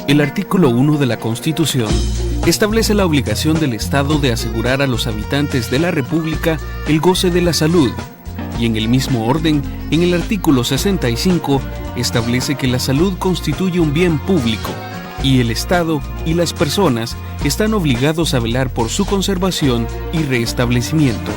El artículo 1 de la Constitución establece la obligación del Estado de asegurar a los habitantes de la República el goce de la salud, y en el mismo orden, en el artículo 65, establece que la salud constituye un bien público, y el Estado y las personas están obligados a velar por su conservación y restablecimiento.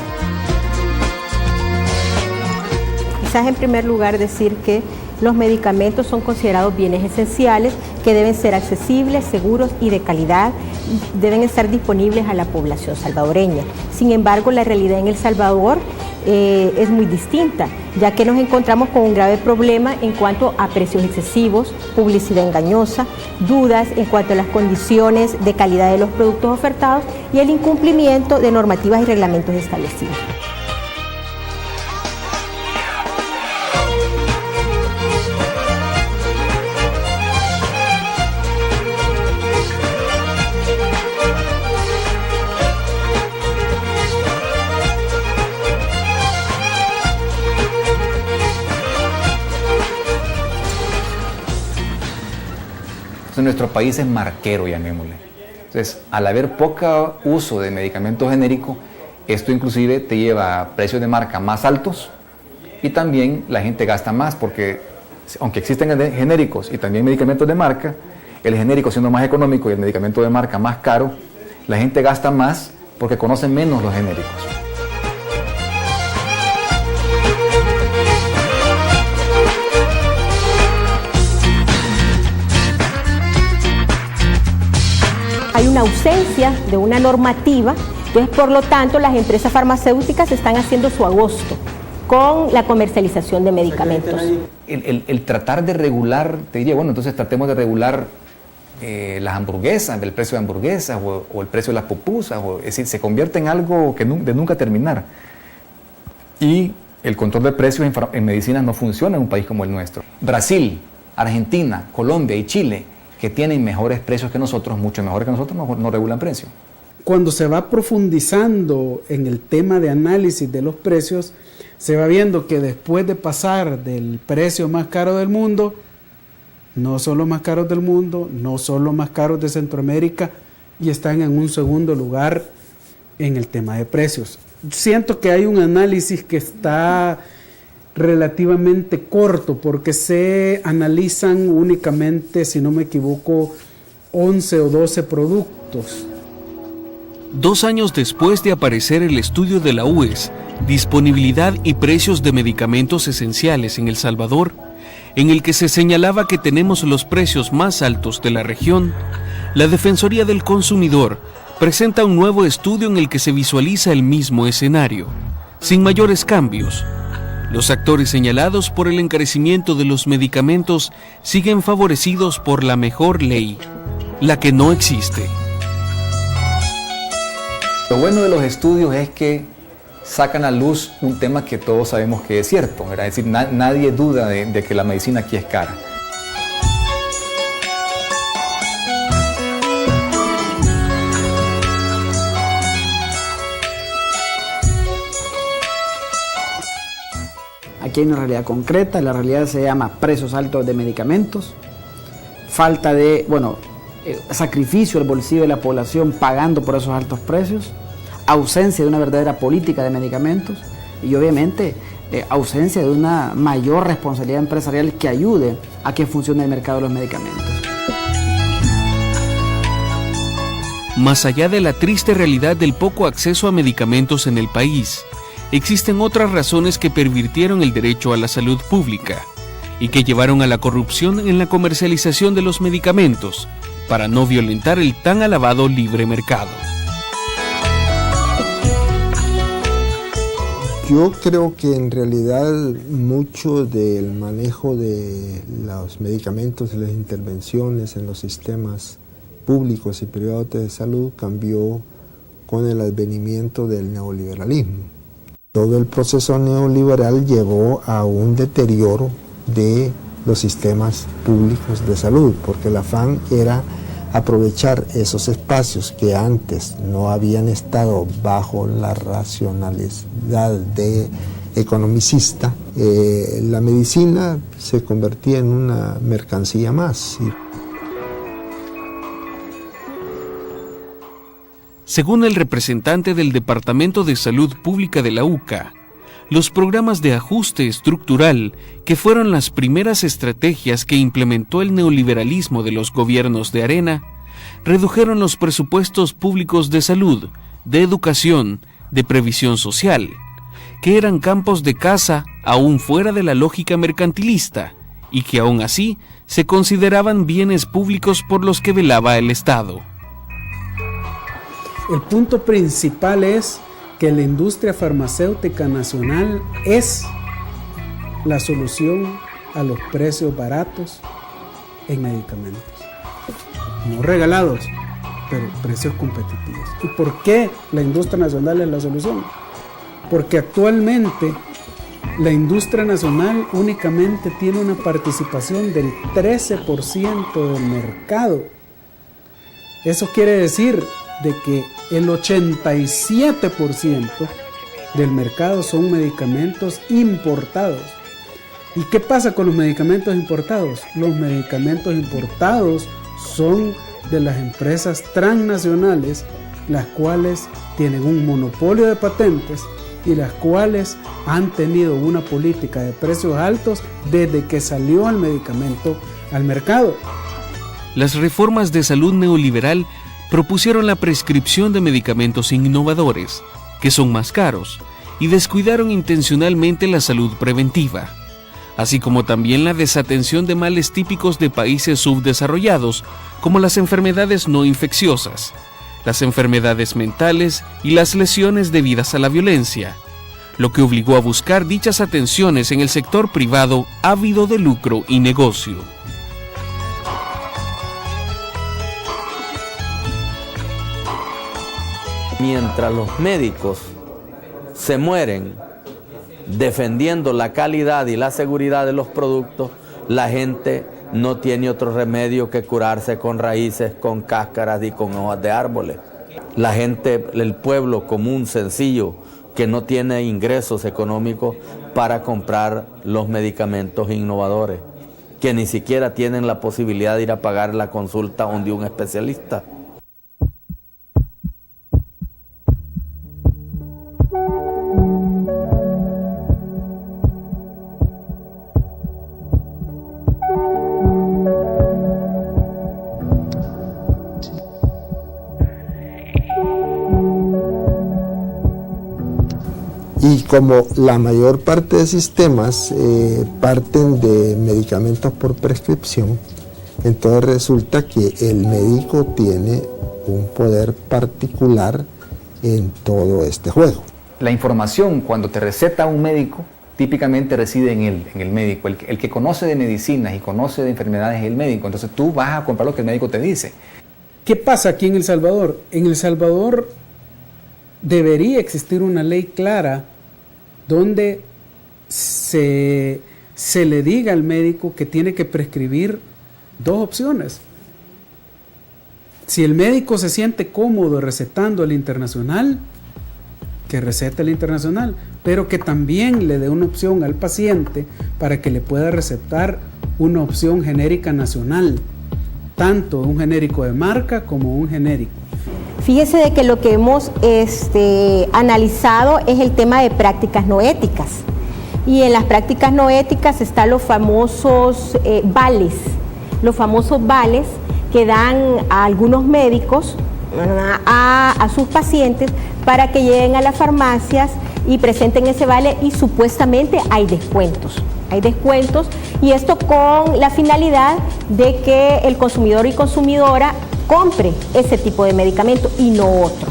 Quizás en primer lugar decir que los medicamentos son considerados bienes esenciales que deben ser accesibles, seguros y de calidad, y deben estar disponibles a la población salvadoreña. Sin embargo, la realidad en El Salvador es muy distinta, ya que nos encontramos con un grave problema en cuanto a precios excesivos, publicidad engañosa, dudas en cuanto a las condiciones de calidad de los productos ofertados y el incumplimiento de normativas y reglamentos establecidos. Nuestro país es marquero, llamémosle. Entonces, al haber poco uso de medicamentos genéricos, esto inclusive te lleva a precios de marca más altos y también la gente gasta más porque, aunque existen genéricos y también medicamentos de marca, el genérico siendo más económico y el medicamento de marca más caro, la gente gasta más porque conocen menos los genéricos. Hay una ausencia de una normativa, entonces por lo tanto las empresas farmacéuticas están haciendo su agosto con la comercialización de medicamentos. El tratar de regular, te diría, bueno, entonces tratemos de regular las hamburguesas, el precio de hamburguesas o el precio de las pupusas, es decir, se convierte en algo que de nunca terminar. Y el control de precios en medicinas no funciona en un país como el nuestro. Brasil, Argentina, Colombia y Chile, que tienen mejores precios que nosotros, mucho mejores que nosotros, no regulan precios. Cuando se va profundizando en el tema de análisis de los precios, se va viendo que después de pasar del precio más caro del mundo, no son los más caros del mundo, no son los más caros de Centroamérica y están en un segundo lugar en el tema de precios. Siento que hay un análisis que está relativamente corto porque se analizan únicamente, si no me equivoco, 11 o 12 productos. 2 años después de aparecer el estudio de la UES, Disponibilidad y Precios de Medicamentos Esenciales en El Salvador, en el que se señalaba que tenemos los precios más altos de la región, la Defensoría del Consumidor presenta un nuevo estudio en el que se visualiza el mismo escenario, sin mayores cambios. Los actores señalados por el encarecimiento de los medicamentos siguen favorecidos por la mejor ley, la que no existe. Lo bueno de los estudios es que sacan a luz un tema que todos sabemos que es cierto, ¿verdad? Es decir, nadie duda de que la medicina aquí es cara. Aquí hay una realidad concreta, la realidad se llama precios altos de medicamentos, falta de, sacrificio al bolsillo de la población pagando por esos altos precios, ausencia de una verdadera política de medicamentos y obviamente ausencia de una mayor responsabilidad empresarial que ayude a que funcione el mercado de los medicamentos. Más allá de la triste realidad del poco acceso a medicamentos en el país, existen otras razones que pervirtieron el derecho a la salud pública y que llevaron a la corrupción en la comercialización de los medicamentos para no violentar el tan alabado libre mercado. Yo creo que en realidad mucho del manejo de los medicamentos y las intervenciones en los sistemas públicos y privados de salud cambió con el advenimiento del neoliberalismo. Todo el proceso neoliberal llevó a un deterioro de los sistemas públicos de salud, porque el afán era aprovechar esos espacios que antes no habían estado bajo la racionalidad de economicista. La medicina se convertía en una mercancía más. Según el representante del Departamento de Salud Pública de la UCA, los programas de ajuste estructural, que fueron las primeras estrategias que implementó el neoliberalismo de los gobiernos de Arena, redujeron los presupuestos públicos de salud, de educación, de previsión social, que eran campos de caza aún fuera de la lógica mercantilista y que aún así se consideraban bienes públicos por los que velaba el Estado. El punto principal es que la industria farmacéutica nacional es la solución a los precios baratos en medicamentos. No regalados, pero precios competitivos. ¿Y por qué la industria nacional es la solución? Porque actualmente la industria nacional únicamente tiene una participación del 13% del mercado. Eso quiere decir de que el 87% del mercado son medicamentos importados. ¿Y qué pasa con los medicamentos importados? Los medicamentos importados son de las empresas transnacionales, las cuales tienen un monopolio de patentes y las cuales han tenido una política de precios altos desde que salió el medicamento al mercado. Las reformas de salud neoliberal propusieron la prescripción de medicamentos innovadores, que son más caros, y descuidaron intencionalmente la salud preventiva, así como también la desatención de males típicos de países subdesarrollados, como las enfermedades no infecciosas, las enfermedades mentales y las lesiones debidas a la violencia, lo que obligó a buscar dichas atenciones en el sector privado ávido de lucro y negocio. Mientras los médicos se mueren defendiendo la calidad y la seguridad de los productos, la gente no tiene otro remedio que curarse con raíces, con cáscaras y con hojas de árboles. La gente, el pueblo común, sencillo, que no tiene ingresos económicos para comprar los medicamentos innovadores, que ni siquiera tienen la posibilidad de ir a pagar la consulta donde un especialista. Y como la mayor parte de sistemas parten de medicamentos por prescripción, entonces resulta que el médico tiene un poder particular en todo este juego. La información, cuando te receta un médico, típicamente reside en el médico. El que conoce de medicinas y conoce de enfermedades es el médico. Entonces tú vas a comprar lo que el médico te dice. ¿Qué pasa aquí en El Salvador? En El Salvador debería existir una ley clara donde se le diga al médico que tiene que prescribir dos opciones. Si el médico se siente cómodo recetando el internacional, que recete el internacional, pero que también le dé una opción al paciente para que le pueda recetar una opción genérica nacional, tanto un genérico de marca como un genérico. Fíjese de que lo que hemos analizado es el tema de prácticas no éticas. Y en las prácticas no éticas están los famosos vales. Los famosos vales que dan a algunos médicos a sus pacientes para que lleguen a las farmacias y presenten ese vale y supuestamente hay descuentos. Hay descuentos y esto con la finalidad de que el consumidor y consumidora compre ese tipo de medicamento y no otro.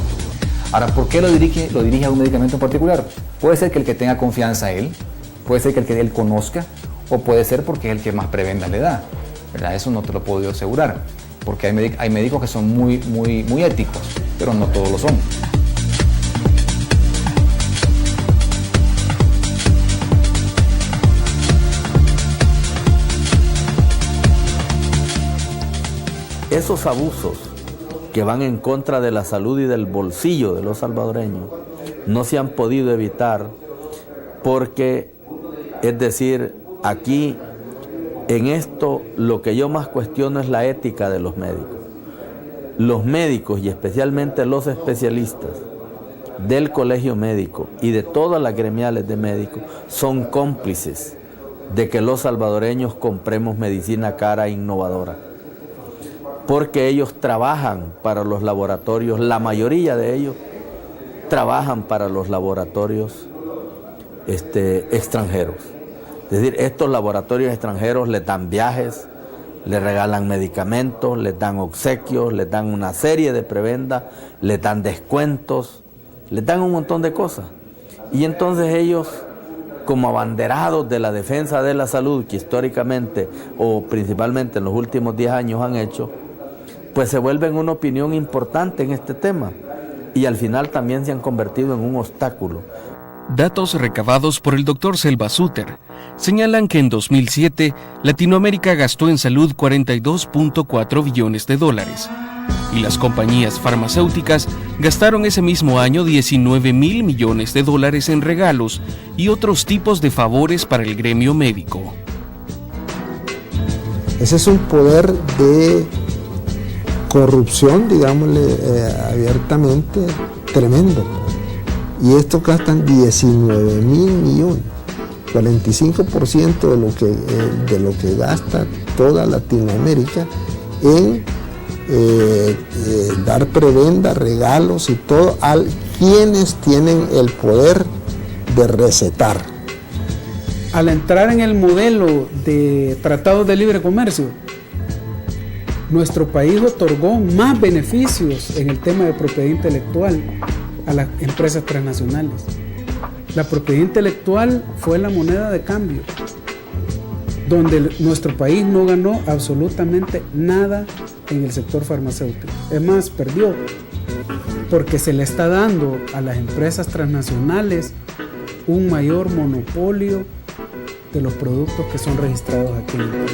Ahora, ¿por qué lo dirige a un medicamento en particular? Puede ser que el que tenga confianza a él, puede ser que el que él conozca, o puede ser porque es el que más prebenda le da, ¿verdad? Eso no te lo puedo asegurar, porque hay médicos que son muy éticos, pero no todos lo son. esos abusos que van en contra de la salud y del bolsillo de los salvadoreños no se han podido evitar porque, es decir, aquí en esto lo que yo más cuestiono es la ética de los médicos. Los médicos y especialmente los especialistas del colegio médico y de todas las gremiales de médicos son cómplices de que los salvadoreños compremos medicina cara e innovadora, porque ellos trabajan para los laboratorios, la mayoría de ellos trabajan para los laboratorios extranjeros. Es decir, estos laboratorios extranjeros les dan viajes, les regalan medicamentos, les dan obsequios, les dan una serie de prebendas, les dan descuentos, les dan un montón de cosas. Y entonces ellos, como abanderados de la defensa de la salud que históricamente o principalmente en los últimos 10 años han hecho, pues se vuelven una opinión importante en este tema y al final también se han convertido en un obstáculo. Datos recabados por el Dr. Selva Suter señalan que en 2007 Latinoamérica gastó en salud $42.4 billones y las compañías farmacéuticas gastaron ese mismo año $19.000 millones en regalos y otros tipos de favores para el gremio médico. Ese es un poder de corrupción, digámosle abiertamente, tremendo. Y estos gastan 19.000 millones, 45% de lo que gasta toda Latinoamérica en dar prebendas, regalos y todo a quienes tienen el poder de recetar. Al entrar en el modelo de tratados de libre comercio, nuestro país otorgó más beneficios en el tema de propiedad intelectual a las empresas transnacionales. La propiedad intelectual fue la moneda de cambio, donde nuestro país no ganó absolutamente nada en el sector farmacéutico. Es más, perdió, porque se le está dando a las empresas transnacionales un mayor monopolio de los productos que son registrados aquí en el país.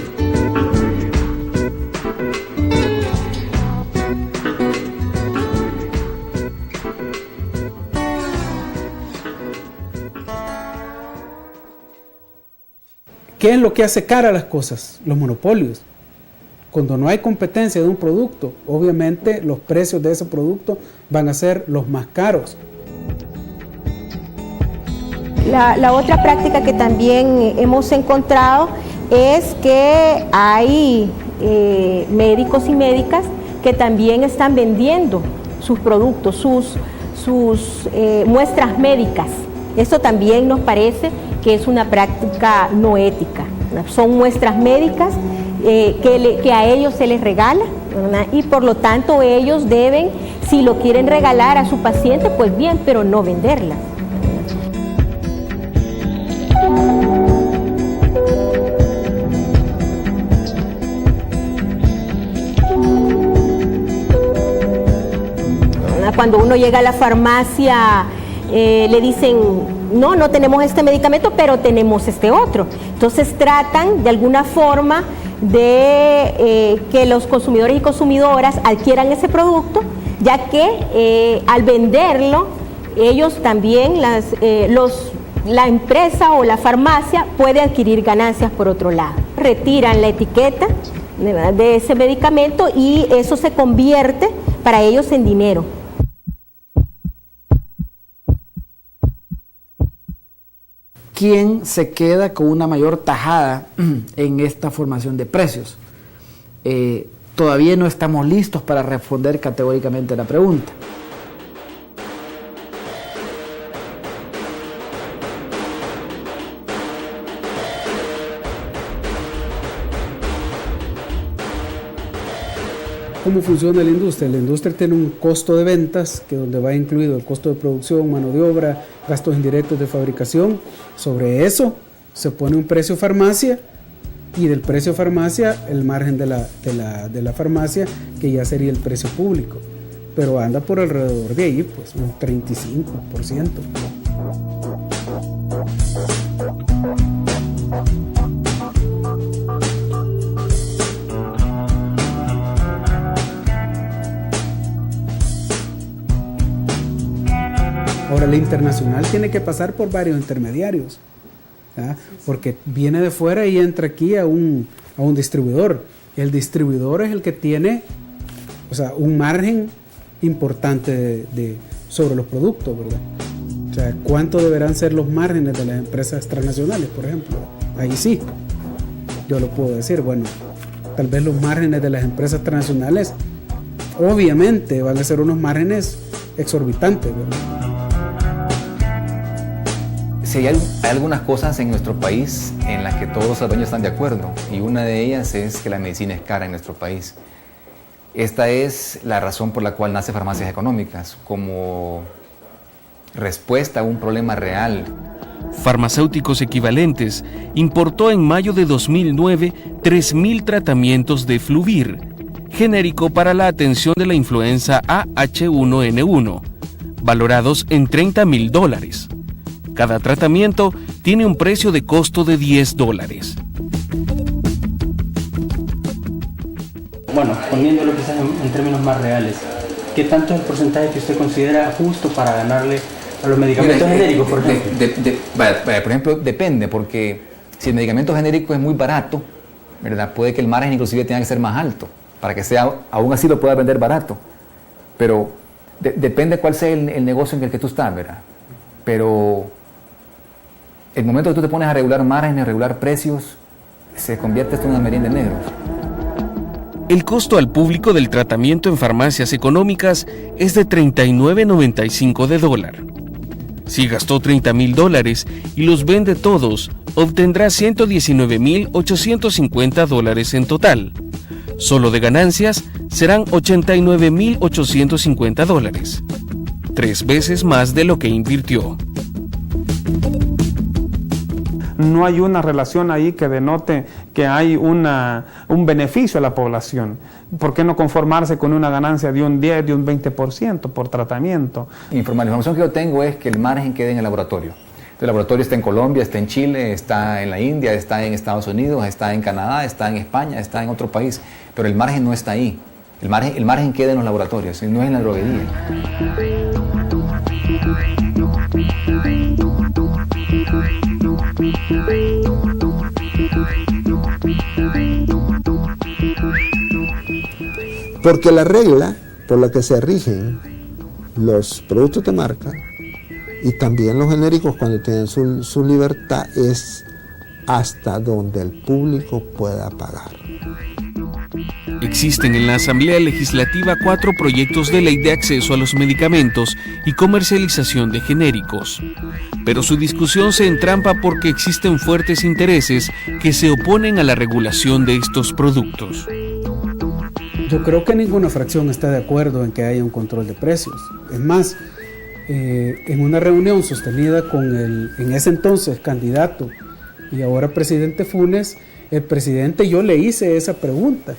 ¿Qué es lo que hace cara a las cosas? Los monopolios. Cuando no hay competencia de un producto, obviamente los precios de ese producto van a ser los más caros. La otra práctica que también hemos encontrado es que hay médicos y médicas que también están vendiendo sus productos, sus muestras médicas. Esto también nos parece que es una práctica no ética. Son muestras médicas que a ellos se les regala, ¿verdad? Y por lo tanto ellos deben, si lo quieren regalar a su paciente, pues bien, pero no venderlas. Cuando uno llega a la farmacia, le dicen, no tenemos este medicamento, pero tenemos este otro. Entonces tratan de alguna forma de que los consumidores y consumidoras adquieran ese producto, ya que al venderlo, ellos también, la empresa o la farmacia puede adquirir ganancias por otro lado. Retiran la etiqueta de ese medicamento y eso se convierte para ellos en dinero. ¿Quién se queda con una mayor tajada en esta formación de precios? Todavía no estamos listos para responder categóricamente la pregunta. ¿Cómo funciona la industria? La industria tiene un costo de ventas, que donde va incluido el costo de producción, mano de obra, gastos indirectos de fabricación. Sobre eso se pone un precio farmacia y del precio farmacia el margen de la farmacia, que ya sería el precio público. Pero anda por alrededor de ahí, pues un 35%. Ahora, la internacional tiene que pasar por varios intermediarios, ¿verdad? Porque viene de fuera y entra aquí a un distribuidor. El distribuidor es el que tiene, o sea, un margen importante sobre los productos, ¿verdad? O sea, ¿cuánto deberán ser los márgenes de las empresas transnacionales, por ejemplo? Ahí sí, yo lo puedo decir. Bueno, tal vez los márgenes de las empresas transnacionales, obviamente, van a ser unos márgenes exorbitantes, ¿verdad? Sí, hay algunas cosas en nuestro país en las que todos los salvadoreños están de acuerdo, y una de ellas es que la medicina es cara en nuestro país. Esta es la razón por la cual nace Farmacias Económicas, como respuesta a un problema real. Farmacéuticos Equivalentes importó en mayo de 2009 3.000 tratamientos de Fluvyr, genérico para la atención de la influenza AH1N1, valorados en $30,000. Cada tratamiento tiene un precio de costo de $10. Bueno, poniéndolo quizás en términos más reales, ¿qué tanto es el porcentaje que usted considera justo para ganarle a los medicamentos genéricos, por ejemplo? Por ejemplo, depende, porque si el medicamento genérico es muy barato, ¿verdad? Puede que el margen inclusive tenga que ser más alto, para que sea, aún así lo pueda vender barato. Pero depende cuál sea el negocio en el que tú estás, ¿verdad? Pero el momento que tú te pones a regular márgenes, a regular precios, se convierte esto en una merienda de negros. El costo al público del tratamiento en farmacias económicas es de $39.95. Si gastó $30,000 y los vende todos, obtendrá $119,850 en total. Solo de ganancias serán $89,850, 3 veces más de lo que invirtió. No hay una relación ahí que denote que hay un beneficio a la población. ¿Por qué no conformarse con una ganancia de un 10, de un 20% por tratamiento? La información que yo tengo es que el margen queda en el laboratorio. El laboratorio está en Colombia, está en Chile, está en la India, está en Estados Unidos, está en Canadá, está en España, está en otro país, pero el margen no está ahí. El margen queda en los laboratorios, no es en la droguería. Porque la regla por la que se rigen los productos de marca y también los genéricos cuando tienen su libertad es hasta donde el público pueda pagar. Existen en la Asamblea Legislativa 4 proyectos de ley de acceso a los medicamentos y comercialización de genéricos, pero su discusión se entrampa porque existen fuertes intereses que se oponen a la regulación de estos productos. Yo creo que ninguna fracción está de acuerdo en que haya un control de precios. Es más, en una reunión sostenida con el en ese entonces candidato y ahora presidente Funes, el presidente, yo le hice esa pregunta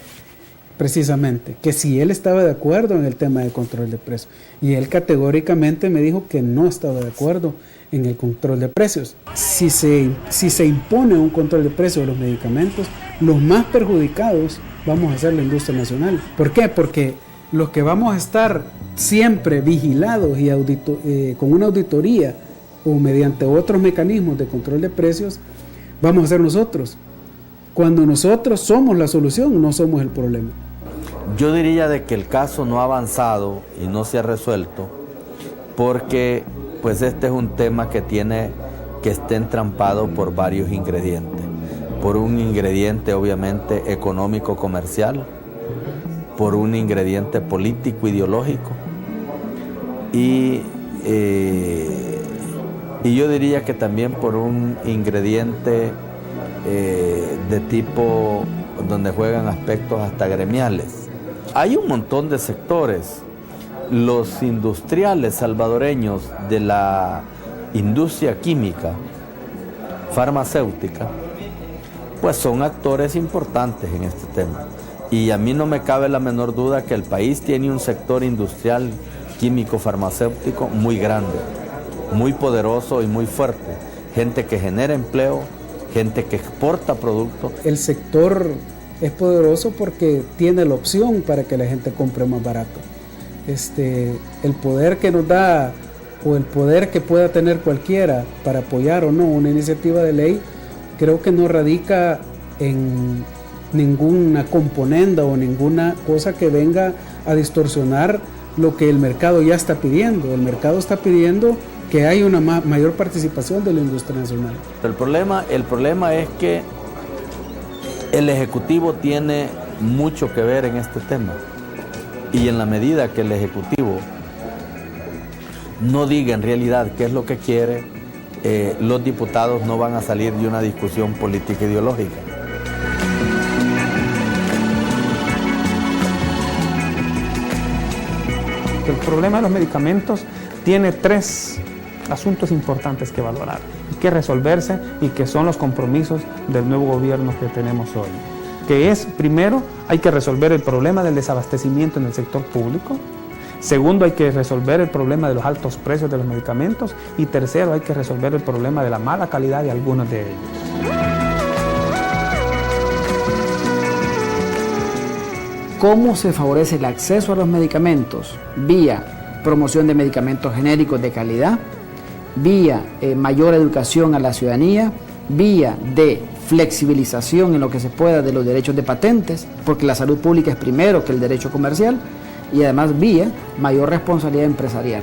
precisamente, que si él estaba de acuerdo en el tema del control de precios, y él categóricamente me dijo que no estaba de acuerdo en el control de precios. Si se impone un control de precios de los medicamentos, los más perjudicados vamos a ser la industria nacional. ¿Por qué? Porque los que vamos a estar siempre vigilados y con una auditoría o mediante otros mecanismos de control de precios, vamos a ser nosotros. Cuando nosotros somos la solución, no somos el problema. Yo diría de que el caso no ha avanzado y no se ha resuelto porque pues este es un tema que está entrampado por varios ingredientes. Por un ingrediente obviamente económico comercial, por un ingrediente político ideológico y yo diría que también por un ingrediente de tipo donde juegan aspectos hasta gremiales. Hay un montón de sectores. Los industriales salvadoreños de la industria química, farmacéutica, pues son actores importantes en este tema. Y a mí no me cabe la menor duda que el país tiene un sector industrial químico farmacéutico muy grande, muy poderoso y muy fuerte. Gente que genera empleo, gente que exporta productos. El sector es poderoso porque tiene la opción para que la gente compre más barato. El poder que nos da o el poder que pueda tener cualquiera para apoyar o no una iniciativa de ley, creo que no radica en ninguna componenda o ninguna cosa que venga a distorsionar lo que el mercado ya está pidiendo. El mercado está pidiendo que haya una mayor participación de la industria nacional. El problema es que el Ejecutivo tiene mucho que ver en este tema, y en la medida que el Ejecutivo no diga en realidad qué es lo que quiere, los diputados no van a salir de una discusión política ideológica. El problema de los medicamentos tiene 3 asuntos importantes que valorar y que resolverse, y que son los compromisos del nuevo gobierno que tenemos hoy. Que es, primero, hay que resolver el problema del desabastecimiento en el sector público. Segundo, hay que resolver el problema de los altos precios de los medicamentos. Y tercero, hay que resolver el problema de la mala calidad de algunos de ellos. ¿Cómo se favorece el acceso a los medicamentos? Vía promoción de medicamentos genéricos de calidad, vía mayor educación a la ciudadanía, vía de flexibilización en lo que se pueda de los derechos de patentes, porque la salud pública es primero que el derecho comercial, y además vía mayor responsabilidad empresarial.